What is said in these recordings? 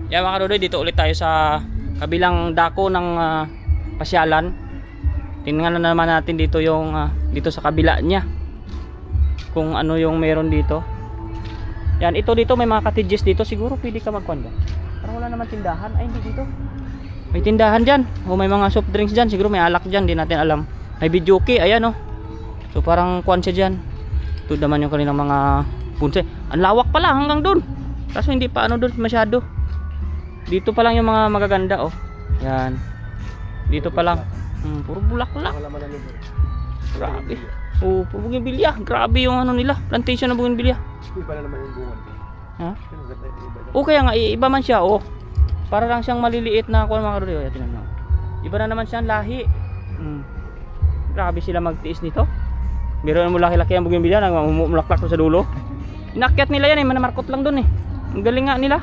Yan mga kadudoy, dito ulit tayo sa kabilang dako ng pasyalan. Tingnan na naman natin dito yung dito sa kabila niya. Kung ano yung meron dito. Yan, ito dito may mga cottages dito, siguro pwede ka magkuhan. Parang wala naman tindahan. Ay, hindi dito. May tindahan diyan. O may mga soft drinks diyan, siguro may alak diyan, di natin alam. May videoke, ayan oh. So parang kuhan siya diyan. Ito naman yung kanilang mga punse. Ang lawak pala hanggang doon. Kaso hindi pa ano doon masyado. Dito pa lang yung mga magaganda oh. Yan. Dito pa lang. Puro bulaklak. Grabe. Oh, puro bougainvillea. Grabe yung ano nila, plantation ng bougainvillea. Iba na naman yung bunga. Ha? O kaya nga iba man siya oh. Para lang siyang maliliit na kuha mga kadudoy. Tingnan mo. Iba na naman siyang lahi. Grabe sila magtiis nito. Meron mo laki-laki ang bougainvillea nang mulaklak sa dulo. Inakyat nila yan eh, manamarkot lang doon eh. Ang galing nga nila.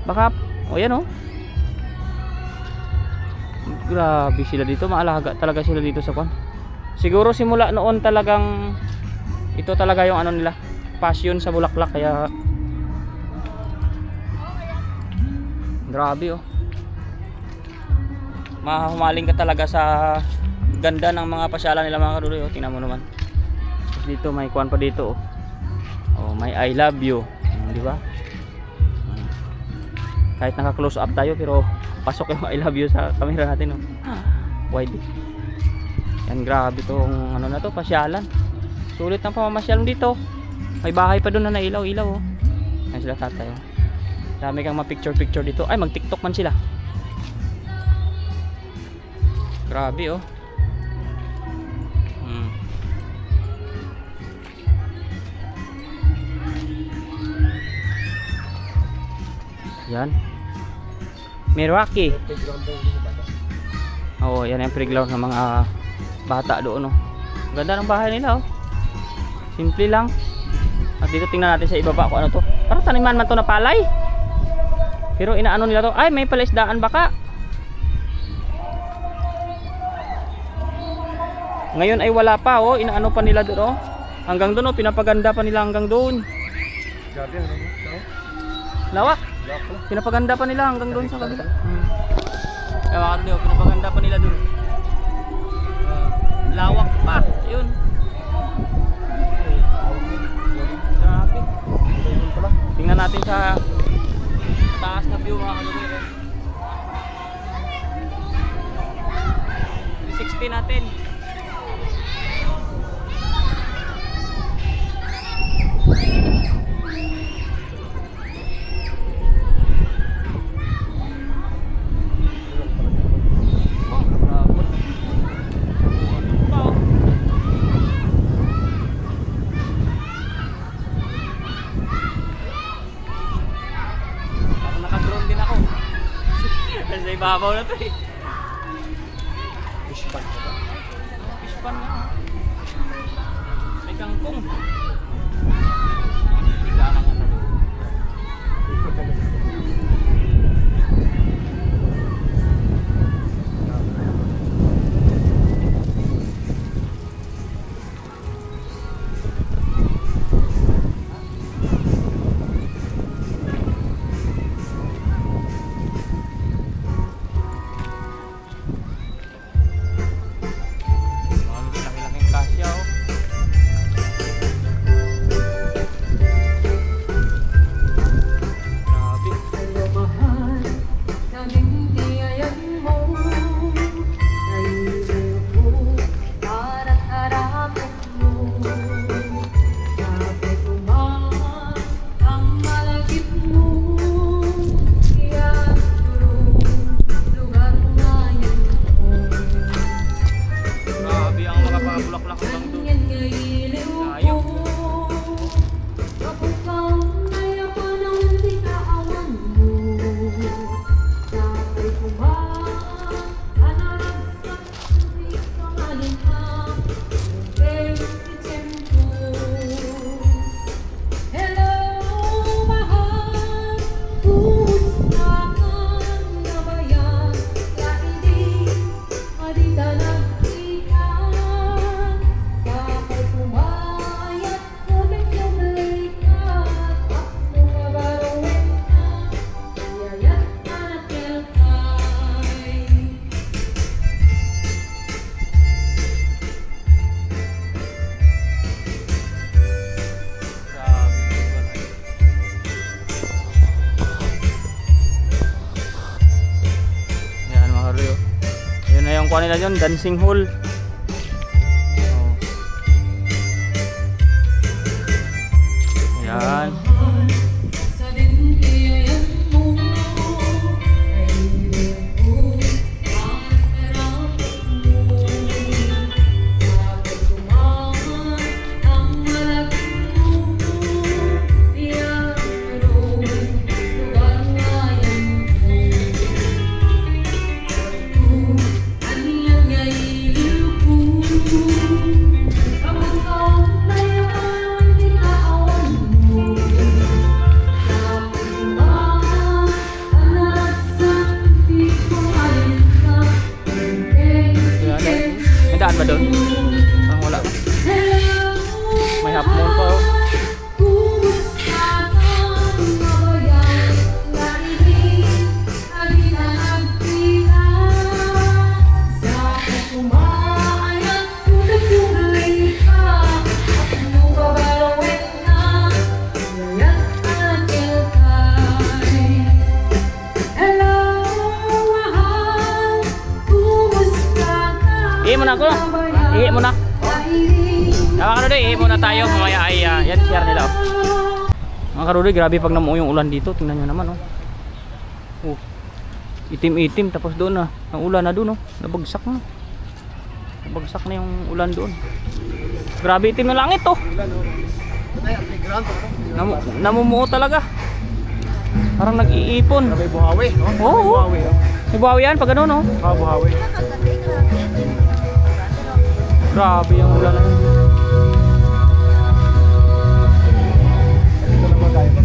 Baka, o yan o. Grabe sila dito, maalaga talaga sila dito sa kwan. Siguro simula noon talagang ito talaga yung ano nila, passion sa bulaklak, kaya grabe oh. Mahumaling ka talaga sa ganda ng mga pasyalan nila mga kadudoy oh. Tingnan mo naman. Dito may kwan pa dito oh. Oh, may I love you, di ba? Kahit naka-close up tayo pero pasok yung I love you sa camera natin oh. Wide. Yan, grabe tong ano na to, pasyalan. Sulit ng pamamasyal dito. May bahay pa doon na nailaw-ilaw oh. Yan sila tatay oh. Dami kang ma-picture-picture dito. Ay, mag-TikTok man sila. Grabe oh. Yan. Meraki. Oo, yan yung playground ng mga bata doon oh. Ganda ng bahay nila oh. Simple lang. At dito tingnan natin sa ibaba kung ano to. Parang taniman man to na palay. Pero inaano nila to. Ay, may palaisdaan baka. Ngayon ay wala pa oh. Inaano pa nila doon oh. Hanggang doon oh, pinapaganda pa nila hanggang doon. Lawak. Pinapaganda pa nila hanggang doon sa kabila. Kaya mga kadudoy, pinapaganda pa nila doon. Lawak pa. Yun. Grabe. Tingnan natin sa taas na view mga kadudoy. 360 natin. Sa ibabaw na to eh. Fish pan na ba? Fish pan na. May kangkong. Bigla na nga tayo. Ang kuha nila yun, dancing hall. Yan. Ba doon? Parang wala pa. May half moon pa oh. Ihi muna ako. Ihi muna. Tama ka Rudy, ihi muna tayo. Mamaya ay yan share nila oh. Mga Rudy, grabe pag namuo yung ulan dito. Tingnan nyo naman oh. Oh. Itim-itim tapos doon na. Ang ulan na doon oh. Nabagsak na. Nabagsak na yung ulan doon. Grabe itim na langit oh. Namumuo talaga. Parang nag-iipon. May buhawi. Oo. May buhawi yan pag gano'n oh. Buhawi. Grabe yung ulan na yun. Ito naman tayo.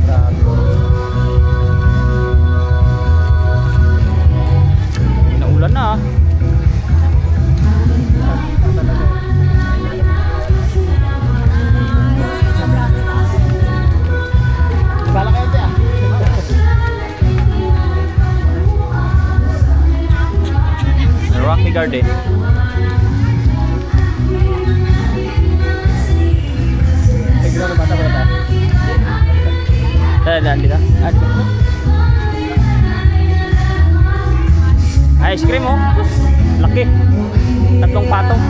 Grabe. Naulan na ah. Bala kayo ito ah. Rocky Garden. Tignan naman tayo. Daan dito. Ice cream oh. Laki. 3 patong.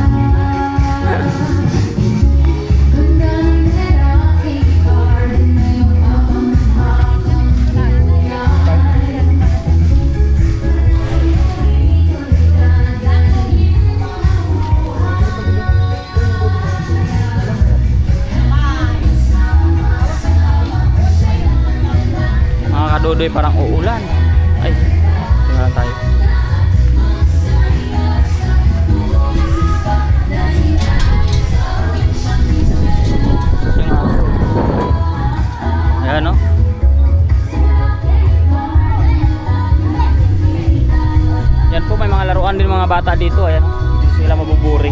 Kadodoy parang uulan. Ay, tingnan tayo. Ayan no. Yan po, may mga laruan din mga bata dito. Ayan, hindi sila mabuburi.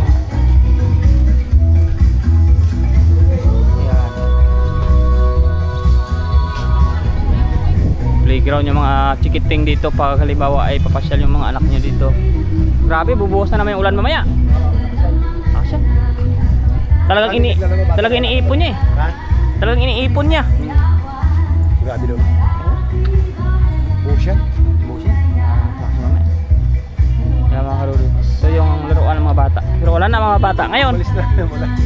Playground yung mga chikiting dito pag halimbawa ay papasyal yung mga anak nyo dito. Grabe, bubuhos na naman yung ulan mamaya. Asya. Talagang iniipon niya eh. Talagang iniipon niya. Grabe doon. Motion. Kaya mga karuli, ito yung laruan ng mga bata. Pero wala na mga bata ngayon.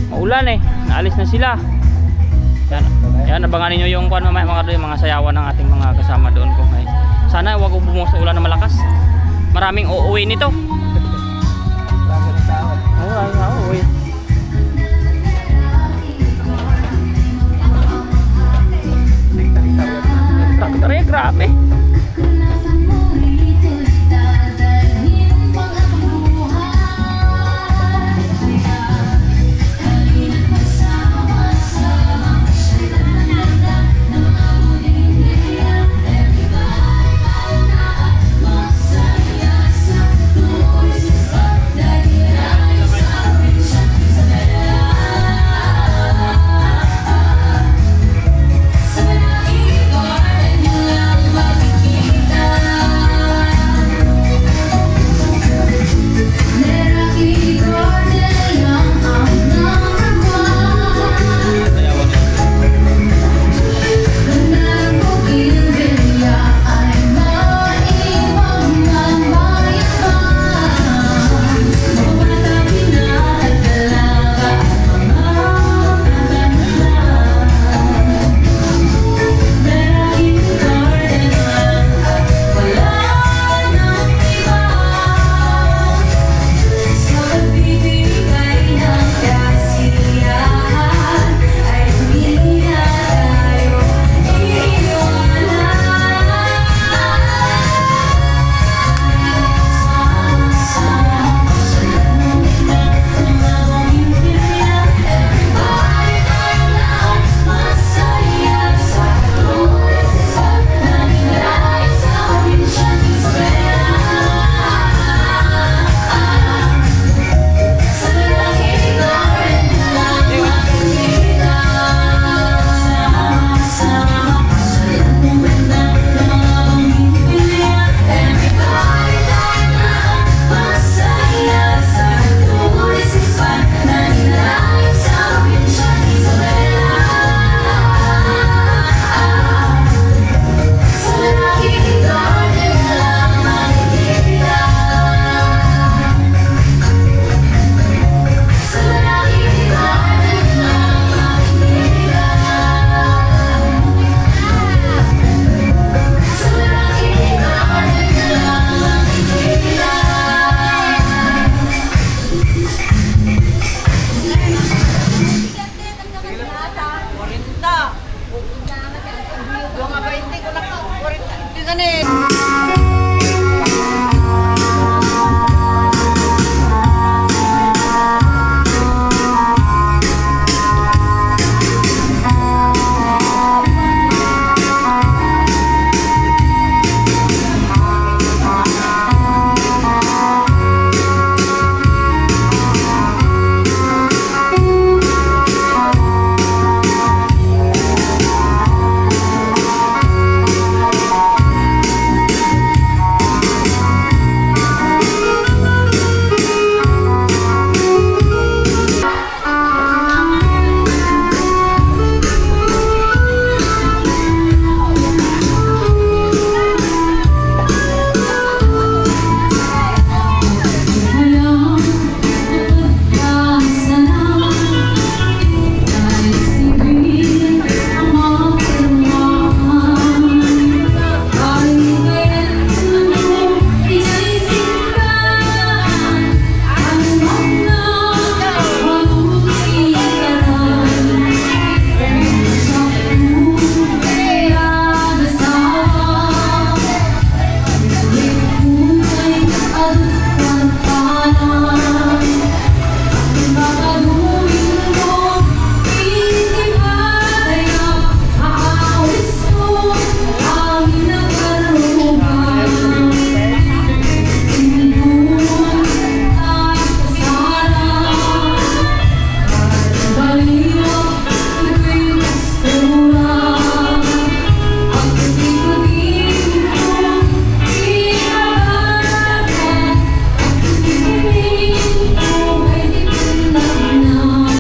Maulan eh, naalis na sila. Yan, abangan niyo yung kuan mamaya mga sayawan ng ating mga kasama doon kung may. Sana wag bumuhos ng ulan na malakas. Maraming uuwi nito. Uuwi. Takot grabe. 20 ko na 40. Hindi ganit.